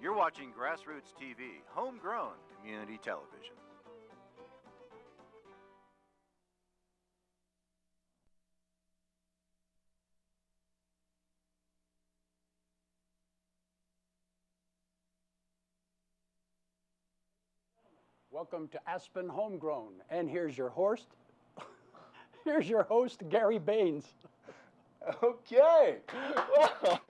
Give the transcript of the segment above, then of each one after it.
You're watching Grassroots TV, homegrown community television. Welcome to Aspen Homegrown, and here's your host, Gary Baines. Okay. Well,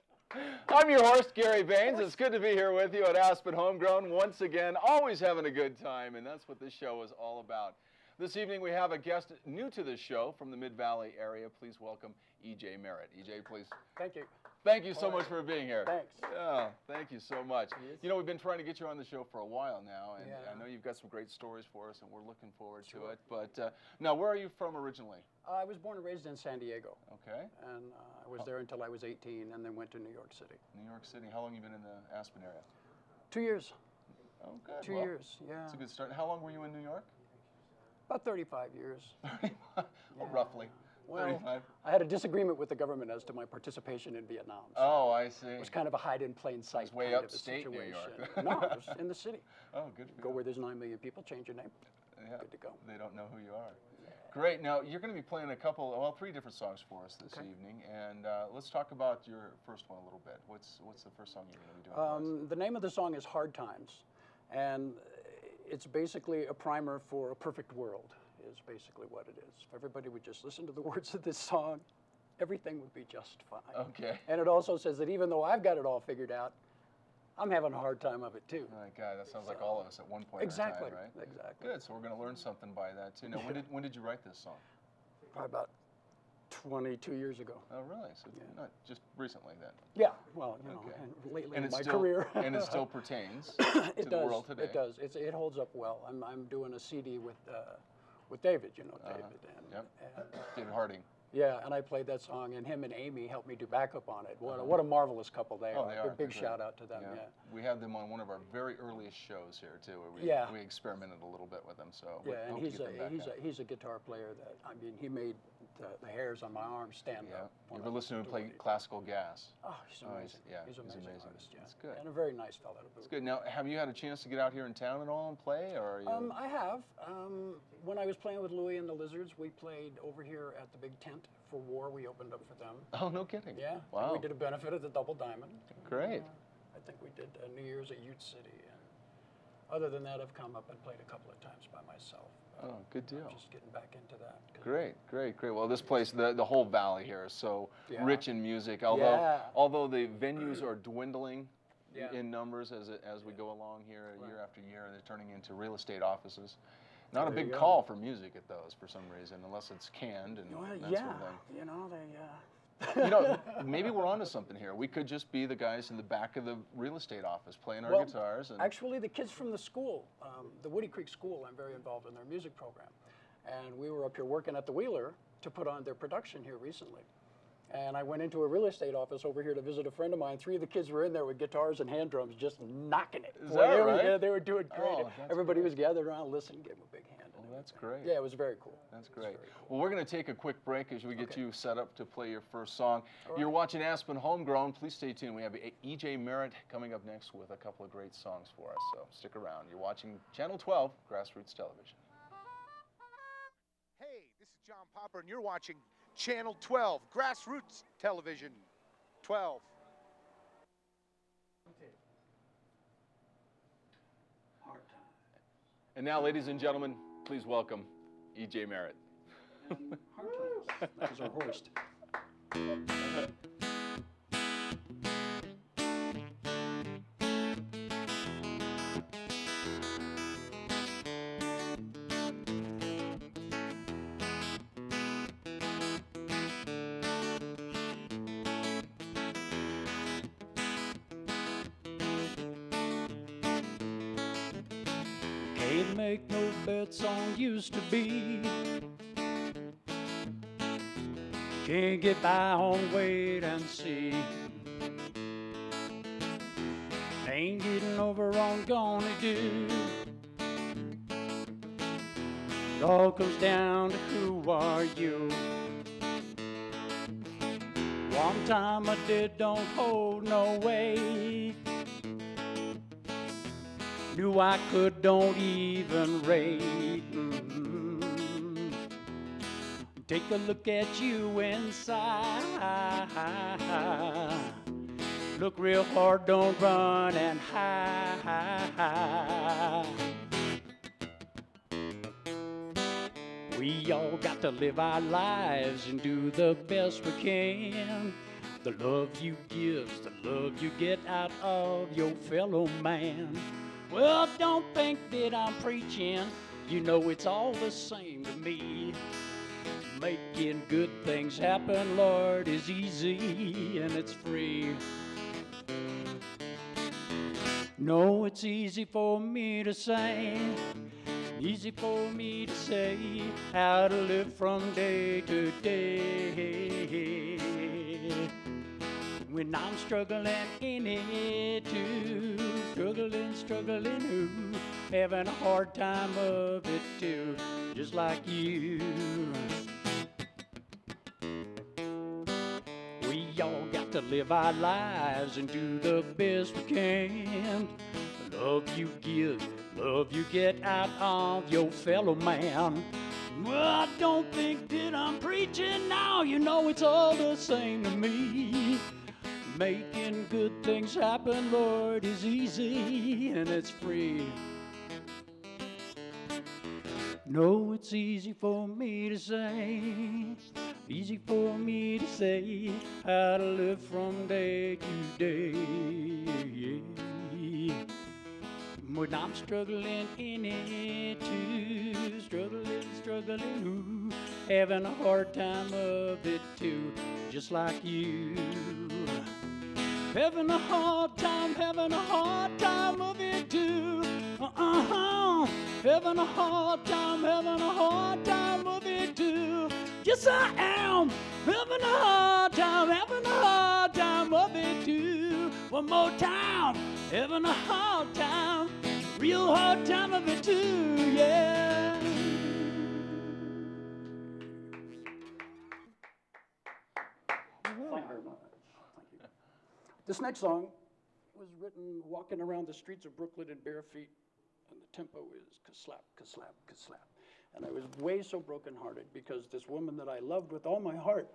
I'm your host, Gary Baines. It's good to be here with you at Aspen Homegrown once again, always having a good time, and that's what this show is all about. This evening we have a guest new to the show from the Mid-Valley area. Please welcome E.J. Maret. E.J., please. Thank you. Thank you so much for being here. Thanks. Yeah, thank you so much. Yes. You know, we've been trying to get you on the show for a while now, and Yeah. I know you've got some great stories for us, and we're looking forward to it. But now, where are you from originally? I was born and raised in San Diego. Okay. And I was there until I was 18 and then went to New York City. New York City. How long have you been in the Aspen area? 2 years. Oh, good. 2 Well, years, yeah. It's a good start. How long were you in New York? About 35 years. Well, roughly. Well, 35. I had a disagreement with the government as to my participation in Vietnam. So Oh, I see. it was kind of a hide in plain sight way kind of a upstate New situation. York. No, it was in the city. Oh, good for Go you. where there's 9 million people, change your name. Yeah, Good to go. They don't know who you are. Great. Now, you're going to be playing three different songs for us this evening. And let's talk about your first one a little bit. What's the first song you're going to be doing for us? The name of the song is Hard Times, and it's basically a primer for a perfect world, is basically what it is. If everybody would just listen to the words of this song, everything would be just fine. Okay. And it also says that even though I've got it all figured out, I'm having a hard time of it too. Oh, my God, that sounds like all of us at one point Exactly, in time, right? exactly. Good, so we're going to learn something by that, too. Now, when did you write this song? Probably about 22 years ago. Oh, really? So not just recently, then? Yeah, well, you know, Okay. and lately And in it's my still, career. and it still pertains to It the does, world today. it does. It holds up well. I'm doing a CD with David, you know David. Yep. And, David Harding. yeah, and I played that song, and him and Amy helped me do backup on it. What a marvelous couple they Oh, are. they are. Big They're shout great. out to them. Yeah. We had them on one of our very earliest shows here too, where we experimented a little bit with them. So we Yeah, and hope to get them back out. he's a guitar player that, I mean, he made the hairs on my arms stand Yeah. up. You when ever I listen to him do play what he- classical gas? Oh, he's amazing. He's an amazing artist. Yeah. That's good. And a very nice fellow to boot. That's good. Now, have you had a chance to get out here in town at all and play, or are you? I have. When I was playing with Louie and the Lizards, we played over here at the Big Tent for War. We opened up for them. Oh, no kidding. Yeah. Wow. We did a benefit at the Double Diamond. Great. I think we did New Year's at Ute City. And other than that, I've come up and played a couple of times by myself. Oh, good deal. I'm just getting back into that. Great, great, great. Well, this place, the whole valley here is so rich in music. Although the venues are dwindling in numbers as we go along here year after year, they're turning into real estate offices. Not a big call for music at those for some reason, unless it's canned and that sort of thing. You know, You know, maybe we're onto something here. We could just be the guys in the back of the real estate office playing our guitars. And actually, the kids from the school, the Woody Creek School, I'm very involved in their music program. And we were up here working at the Wheeler to put on their production here recently. And I went into a real estate office over here to visit a friend of mine. 3 of the kids were in there with guitars and hand drums, just knocking it. Is that right? Yeah, they were doing great. Oh, that's Everybody was gathered around listening, gave them a big hand. Oh, that's great. Yeah, it was very cool. That's great. Well, we're going to take a quick break as we get you set up to play your first song. All You're right. watching Aspen Homegrown. Please stay tuned. We have E.J. Maret coming up next with a couple of great songs for us. So stick around. You're watching Channel 12, Grassroots Television. Hey, this is John Popper, and you're watching Channel 12, Grassroots Television 12. And now, ladies and gentlemen, please welcome E.J. Maret. Hard times. That was our host. Can't make no bets on used to be. Can't get by on wait and see. Ain't getting over on gonna do. It all comes down to who are you. One time I did don't hold no weight. knew I don't even rate. Take a look at you inside. Look real hard, don't run and hide. We all got to live our lives and do the best we can. The love you give, the love you get out of your fellow man. Well, don't think that I'm preaching. You know it's all the same to me. Making good things happen, Lord, is easy and it's free. No, it's easy for me to say, easy for me to say how to live from day to day. When I'm struggling in it too, struggling, ooh, having a hard time of it too, just like you. We all got to live our lives and do the best we can. Love you give, love you get out of your fellow man. Well, I don't think that I'm preaching now. You know it's all the same to me. Making good things happen, Lord, is easy and it's free. No, it's easy for me to say, easy for me to say how to live from day to day. When I'm struggling in it too, struggling, ooh, having a hard time of it too, just like you. Having a hard time of it too. Having a hard time of it too. Yes, I am. Having a hard time of it too. One more time. Having a hard time, real hard time of it too, yeah. Thank you very much. Thank you. This next song was written walking around the streets of Brooklyn in bare feet, and the tempo is ka-slap, ka-slap, ka-slap. And I was way so brokenhearted because this woman that I loved with all my heart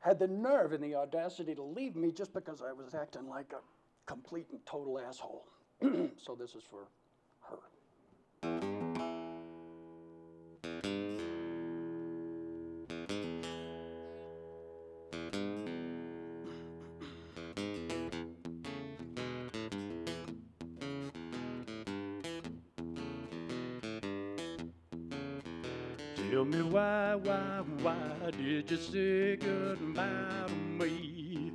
had the nerve and the audacity to leave me just because I was acting like a complete and total asshole. So this is for her. Tell me why did you say goodbye to me?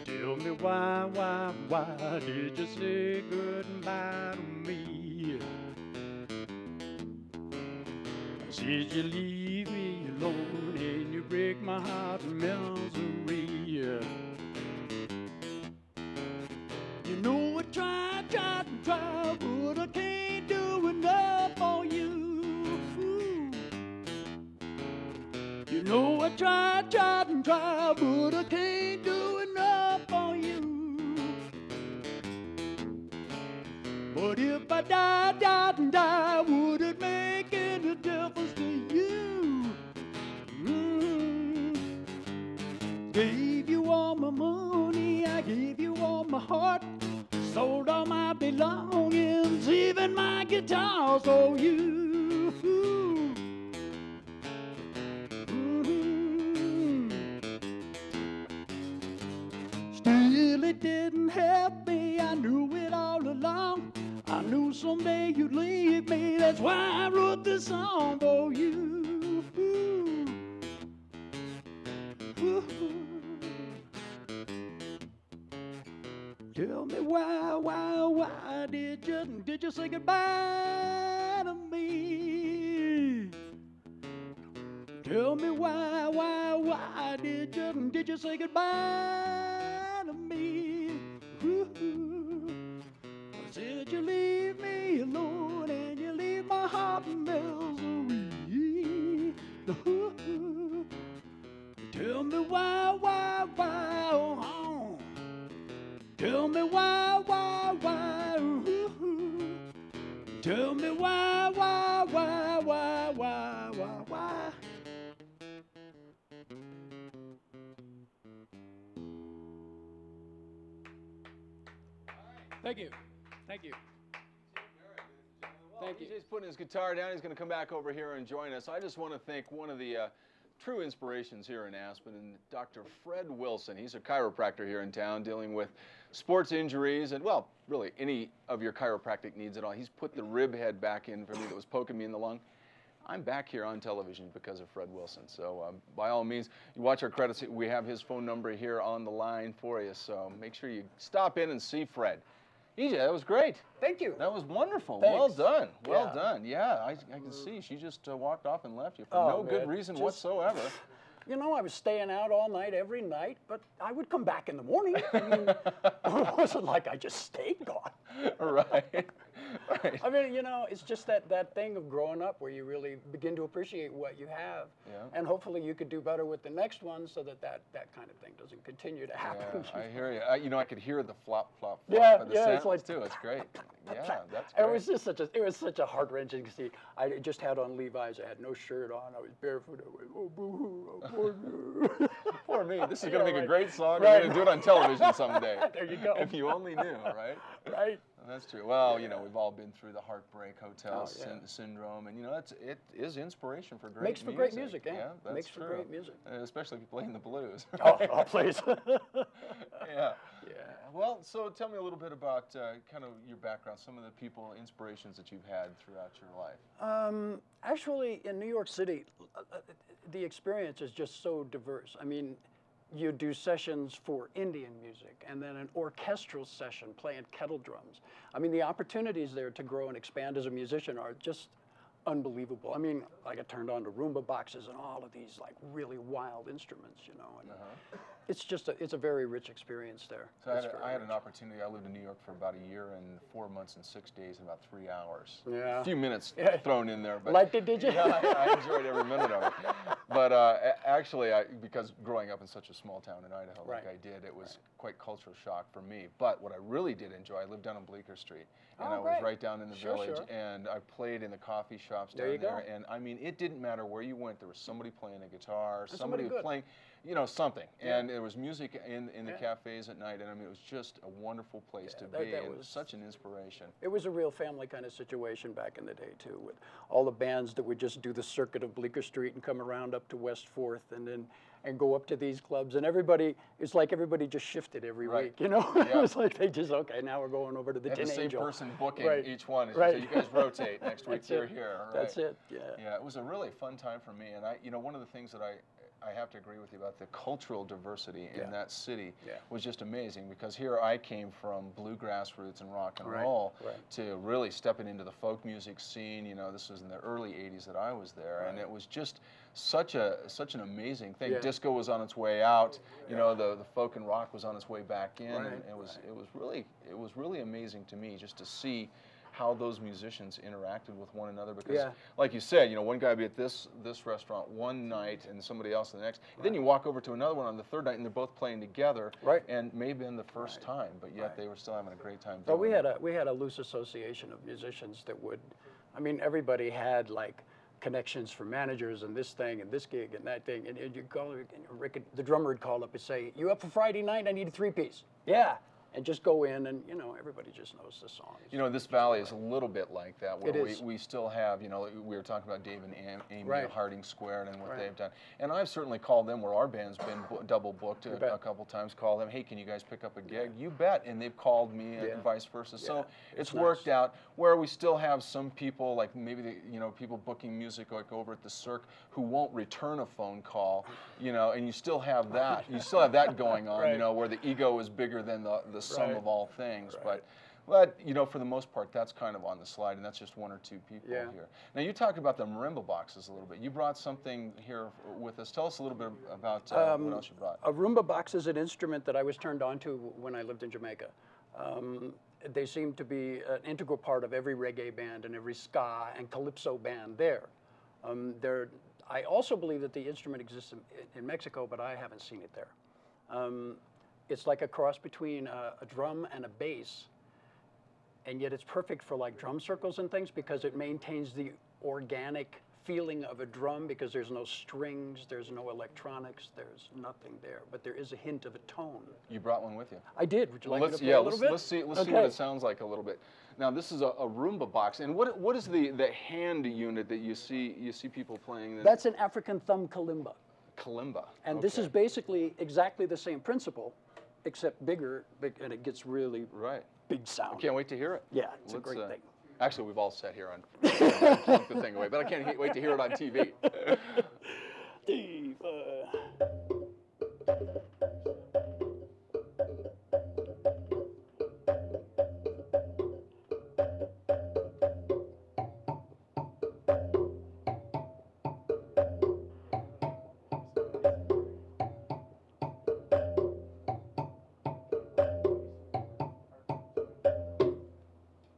Tell me why did you say goodbye to me? Said you leave me alone and you break my heart in misery. You know I tried, but I can't do enough for you. You know I tried, but I can't do enough for you. But if I die, would it make any difference to you? Gave you all my money, I gave you all my heart, sold all my belongings, even my guitars for you. Still it didn't help me, I knew it all along. I knew someday you'd leave me, that's why I wrote this song for you. Tell me why did you say goodbye to me? Tell me why did you say goodbye to me? Said you leave me alone and you leave my heart in misery. Tell me why, oh. Tell me why, ooh, ooh. Tell me why, why. Thank you. Thank you. Thank you. DJ's putting his guitar down. He's going to come back over here and join us. I just want to thank one of the true inspirations here in Aspen, and Dr. Fred Wilson. He's a chiropractor here in town dealing with sports injuries and, well, really any of your chiropractic needs at all. He's put the rib head back in for me that was poking me in the lung. I'm back here on television because of Fred Wilson. So by all means, you watch our credits. We have his phone number here on the line for you. So make sure you stop in and see Fred. EJ, that was great. Thank you. That was wonderful. Thanks. Well done. Well done. Yeah, I can see. She just walked off and left you for no good reason whatsoever. You know, I was staying out all night, every night, but I would come back in the morning. I mean, it wasn't like I just stayed gone. Right. Right. I mean, you know, it's just that thing of growing up where you really begin to appreciate what you have. Yeah. And hopefully you could do better with the next one so that kind of thing doesn't continue to happen. Yeah, I hear you. You know, I could hear the flop, flop, flop Yeah, of the yeah, samples it's like too. It's great. Yeah, that's great. It was just such a heart-wrenching scene. I just had on Levi's. I had no shirt on. I was barefoot. I went, oh, boo-hoo, oh, poor me. Poor me. This is going to make a great song. Right. We're going to do it on television someday. There you go. If you only knew, right? Right. That's true. Well, you know, we've all been through the Heartbreak Hotel syndrome, and you know, it is inspiration for great Makes music. for great music, eh? Yeah, that's Makes true. for great music. Especially if you're playing the blues. Oh, please. Yeah. Yeah. Well, so tell me a little bit about kind of your background, some of the people, inspirations that you've had throughout your life. Actually, in New York City, the experience is just so diverse. I mean, you do sessions for Indian music and then an orchestral session playing kettle drums. I mean, the opportunities there to grow and expand as a musician are just unbelievable. I mean, I got turned on to Roomba boxes and all of these like really wild instruments, you know. And it's a very rich experience there. So I had an opportunity. I lived in New York for about a year and 4 months and 6 days and about 3 hours. Yeah. A few minutes thrown in there. But liked it, did you? Yeah, I enjoyed every minute of it. But actually, because growing up in such a small town in Idaho like I did, it was quite cultural shock for me. But what I really did enjoy, I lived down on Bleecker Street. And I was right down in the village. And I played in the coffee shops down there. And I mean, it didn't matter where you went. There was somebody playing a guitar, somebody was playing, you know, something. And there was music in the cafes at night. And I mean, it was just a wonderful place to be. And it was such an inspiration. It was a real family kind of situation back in the day, too, with all the bands that would just do the circuit of Bleecker Street and come around up to West 4th and go up to these clubs. And everybody, it's like everybody just shifted every week, you know? It was like they just, okay, now we're going over to the Tin Angel. The same person booking each one. So you guys rotate. Next week you're here. That's it, yeah. Yeah, it was a really fun time for me. And you know, one of the things that I have to agree with you about the cultural diversity in that city was just amazing, because here I came from bluegrass roots and rock and roll to really stepping into the folk music scene. You know, this was in the early 80s that I was there, and it was just such an amazing thing. Disco was on its way out. You know, the folk and rock was on its way back in, and it was really amazing to me just to see how those musicians interacted with one another, because like you said, you know, one guy would be at this restaurant one night and somebody else the next. Then you walk over to another one on the third night and they're both playing together, and maybe in the first time, but yet they were still having a great time. But we had a loose association of musicians that would, I mean, everybody had like connections for managers and this thing and this gig and that thing, and you call Rick, the drummer would call up and say, "You up for Friday night? I need a 3-piece." Yeah. And just go in, and you know, everybody just knows the songs. You know, this valley is a little bit like that, where we still have, you know, we were talking about Dave and Amy at Harding Squared and what they've done. And I've certainly called them where our band's been double booked a couple times, called them, "Hey, can you guys pick up a gig?" You bet. And they've called me and vice versa. So it's worked out where we still have some people, like maybe people booking music like over at the Cirque, who won't return a phone call, you know, and you still have that. You still have that going on, you know, where the ego is bigger than the sum of all things. But you know, for the most part, that's kind of on the slide, and that's just 1 or 2 people here. Now, you talked about the marimba boxes a little bit. You brought something here with us. Tell us a little bit about what else you brought. A rumba box is an instrument that I was turned on to when I lived in Jamaica. They seem to be an integral part of every reggae band and every ska and calypso band there. I also believe that the instrument exists in Mexico, but I haven't seen it there. It's like a cross between a drum and a bass, and yet it's perfect for like drum circles and things because it maintains the organic feeling of a drum because there's no strings, there's no electronics, there's nothing there, but there is a hint of a tone. You brought one with you. I did. Would you like me to play yeah, a little bit? Let's see what it sounds like a little bit. Now this is a Roomba box, and what is the hand unit that you see people playing? That's an African thumb kalimba. Kalimba. And this is basically exactly the same principle, except bigger, and it gets really big sound. I can't wait to hear it. Yeah, it's a great thing. Actually, we've all sat here on plunk the thing away, but I can't wait to hear it on TV.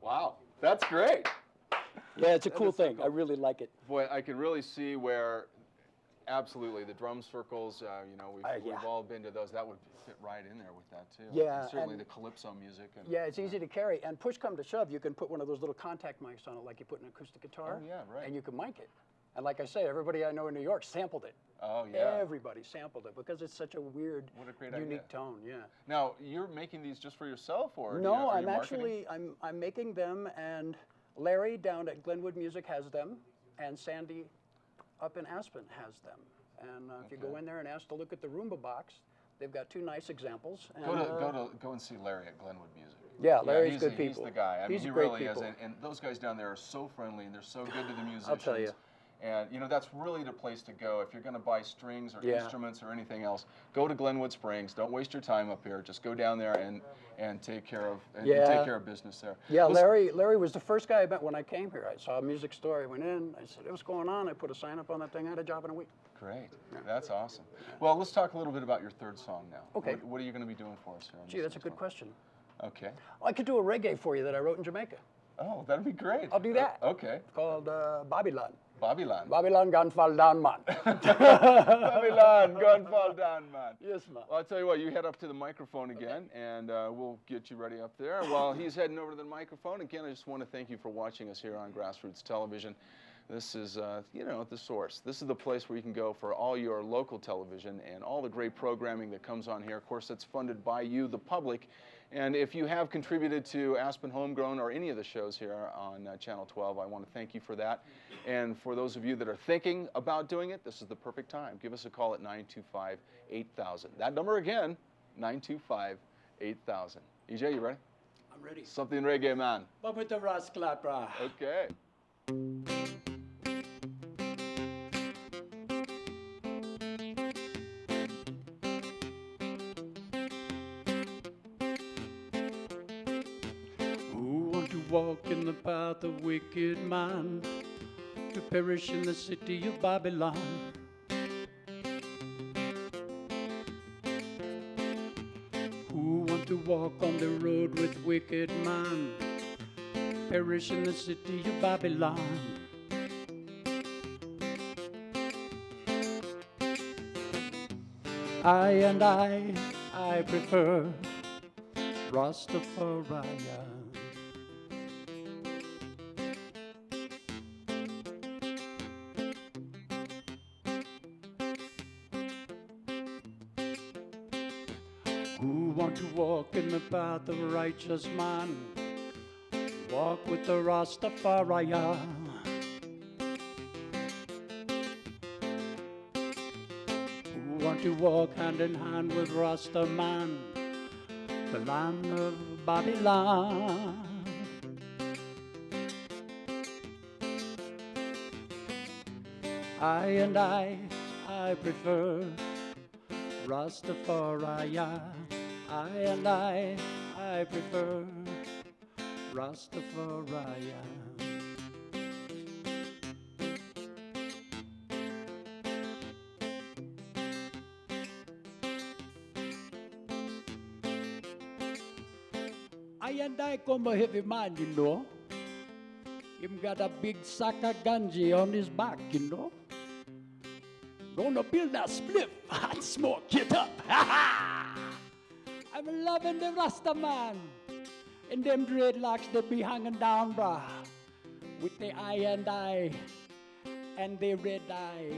Wow, that's great. Yeah, it's a cool thing. I really like it. Boy, I can really see where, absolutely, the drum circles, you know, we've all been to those. That would fit right in there with that, too. Yeah. And certainly the calypso music. And, yeah, it's easy to carry. And push come to shove, you can put one of those little contact mics on it like you put in an acoustic guitar. Oh, yeah, right. And you can mic it. And like I say, everybody I know in New York sampled it. Oh, yeah. Everybody sampled it because it's such a weird, unique tone, yeah. Now, you're making these just for yourself, or no? I'm actually, I'm making them, and Larry down at Glenwood Music has them, and Sandy up in Aspen has them. And if you go in there and ask to look at the Roomba box, they've got two nice examples. And, go and see Larry at Glenwood Music. Yeah, Larry's good people. He's the guy. I mean, he great really people. is. And those guys down there are so friendly, and they're so good to the musicians. I'll tell you. And, you know, that's really the place to go. If you're going to buy strings or instruments or anything else, go to Glenwood Springs. Don't waste your time up here. Just go down there and take care of business there. Yeah, Larry was the first guy I met when I came here. I saw a music store. I went in. I said, what's going on? I put a sign up on that thing. I had a job in a week. Great. That's awesome. Well, let's talk a little bit about your third song now. Okay. What are you going to be doing for us here? Gee, that's a good question. Okay. Well, I could do a reggae for you that I wrote in Jamaica. Oh, that'd be great. I'll do that. Okay. It's called Babylon. Babylon. Babylon gone fall down, man. Babylon gone fall down, man. Yes, man. Well, I'll tell you what, you head up to the microphone again, and we'll get you ready up there. While he's heading over to the microphone, again, I just want to thank you for watching us here on Grassroots Television. This is, you know, the source. This is the place where you can go for all your local television and all the great programming that comes on here. Of course, that's funded by you, the public. And if you have contributed to Aspen Homegrown or any of the shows here on Channel 12, I want to thank you for that. And for those of you that are thinking about doing it, this is the perfect time. Give us a call at 925-8000. That number again, 925-8000. EJ, you ready? I'm ready. Something reggae, man. Babita Rasklapra. Okay. Walk in the path of wicked man, to perish in the city of Babylon. Who want to walk on the road with wicked man, perish in the city of Babylon. I prefer Rastafarian. Who want to walk in the path of a righteous man, walk with the Rastafarian. Who want to walk hand in hand with Rasta man, the land of Babylon. I prefer Rastafarian. I prefer Rastafarian. I come a heavy man, you know. Him got a big sack of ganji on his back, you know. Gonna build a spliff and smoke it up. I'm loving the Rasta man. And them dreadlocks that be hanging down, brah. With the eye and the red eye.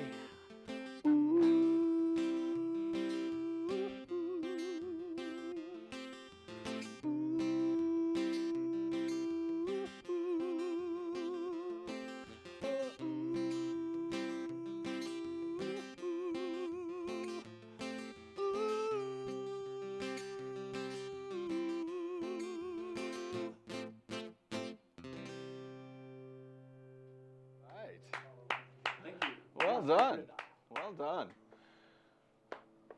Well done. Well done.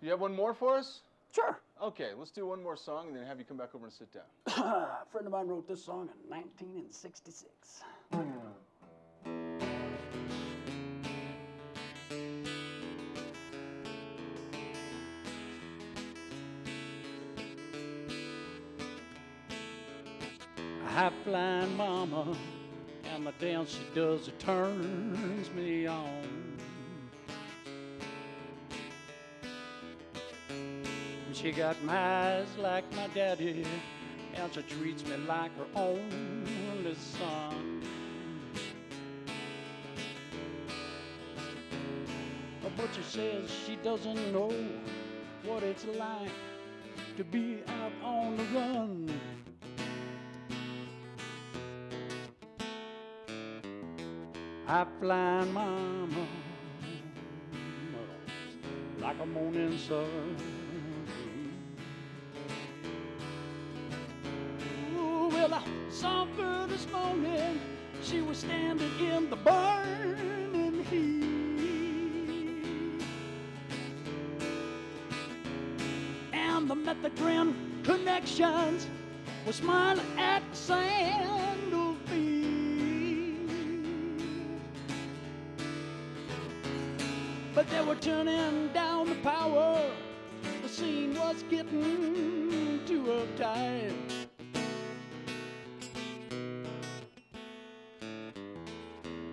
You have one more for us? Sure. Okay, let's do one more song and then have you come back over and sit down. A friend of mine wrote this song in 1966. High-flying mama, and the dance she does, it turns me on. She got my eyes like my daddy, and she treats me like her only son. But she says she doesn't know what it's like to be out on the run. High-flying mama, like a morning sun. Ooh, well, I saw her this morning. She was standing in the burning heat, and the methadone connections were smiling at the sandal feet. But they were turning down the power. The scene was getting too uptight.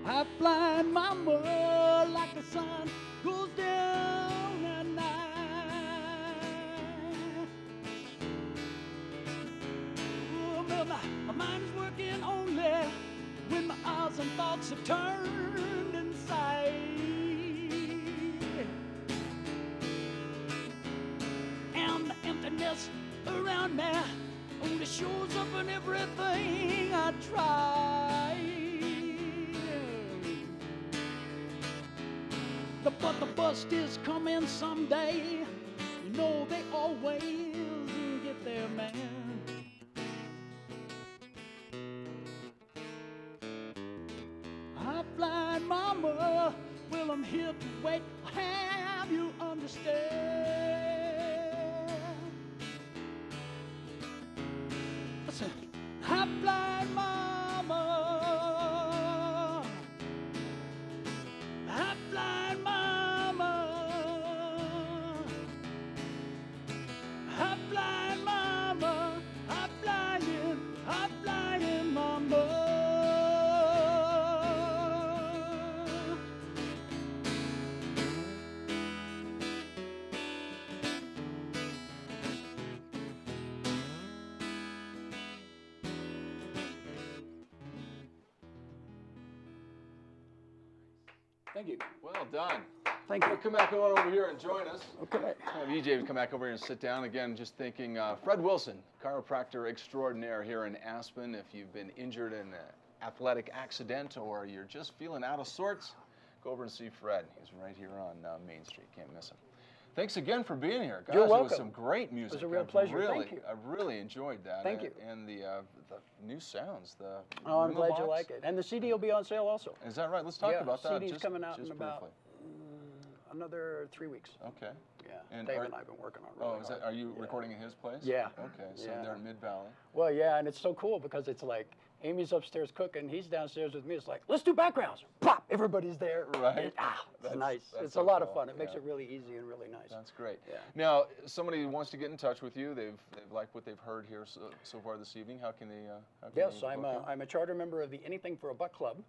High-flying mama, like the sun goes down at night. Oh, well, my mind is working only when my eyes and thoughts have turned inside. And the emptiness around me only shows up in everything I try. But the bust is coming someday. You know they always get there, man. High-flying mama, well, I'm here to wait. Have you understand? Listen, high-flying mama, high-flying mama, high-flying mama, high-flying mama. Thank you. Well done. Thank you. Come back on over here and join us. Okay. Have EJ come back over here and sit down. Again, just thinking, Fred Wilson, chiropractor extraordinaire here in Aspen. If you've been injured in an athletic accident or you're just feeling out of sorts, go over and see Fred. He's right here on Main Street. Can't miss him. Thanks again for being here, guys. You're welcome. It was some great music. It was a real pleasure. Really, Thank you. I really enjoyed that. Thank you. And the new sounds. Oh, I'm glad box. you like it. And the CD will be on sale also. Is that right? Let's talk about that. CD's just, coming out just in about another 3 weeks. Okay. Yeah. And Dave and I have been working on it. Really is that, are you recording in his place? Yeah. Okay, so Yeah. they're in Mid-Valley. Well, yeah, and it's so cool because it's like Amy's upstairs cooking, he's downstairs with me. It's like, let's do backgrounds. Pop, everybody's there. Right. It's nice. That's It's so a lot of cool. fun. It makes Yeah. it really easy and really nice. That's great. Yeah. Now, somebody wants to get in touch with you. They've liked what they've heard here so far this evening. How can they? Yes, they I'm book you? I'm a charter member of the Anything for a Buck Club,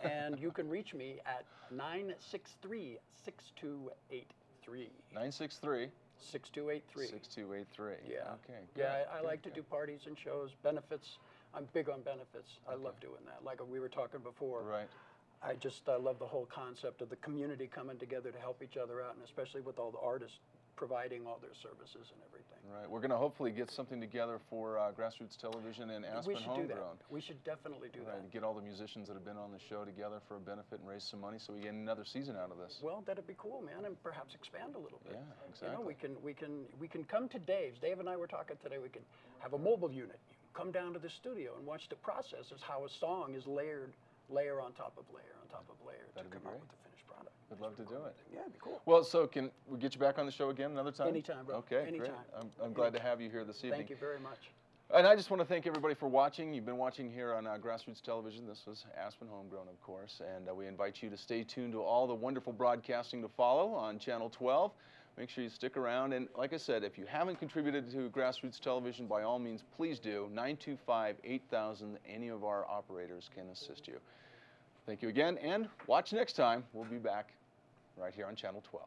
and you can reach me at 963-6283. 963 6283. 6283. Yeah. Okay. Yeah, I like to do parties and shows, benefits. I'm big on benefits. I love doing that. Like we were talking before. Right. I love the whole concept of the community coming together to help each other out, and especially with all the artists providing all their services and everything. Right. We're going to hopefully get something together for Grassroots Television and Aspen Homegrown. Do that. We should definitely do that. Get all the musicians that have been on the show together for a benefit and raise some money so we get another season out of this. Well, that'd be cool, man, and perhaps expand a little bit. Yeah, exactly. You know, we can come to Dave's. Dave and I were talking today. We can have a mobile unit. You can come down to the studio and watch the process of how a song is layer on top of layer on top of layer to come out with the finished product. I'd love to do it. Yeah, it'd be cool. Well, so can we get you back on the show again another time? Anytime, bro. Okay, Anytime. great. I'm glad to have you here this evening. Thank you very much. And I just want to thank everybody for watching. You've been watching here on Grassroots Television. This was Aspen Homegrown, of course, and we invite you to stay tuned to all the wonderful broadcasting to follow on Channel 12. Make sure you stick around. And like I said, if you haven't contributed to Grassroots Television, by all means, please do. 925-8000. Any of our operators can assist you. Thank you again, and watch next time. We'll be back right here on Channel 12.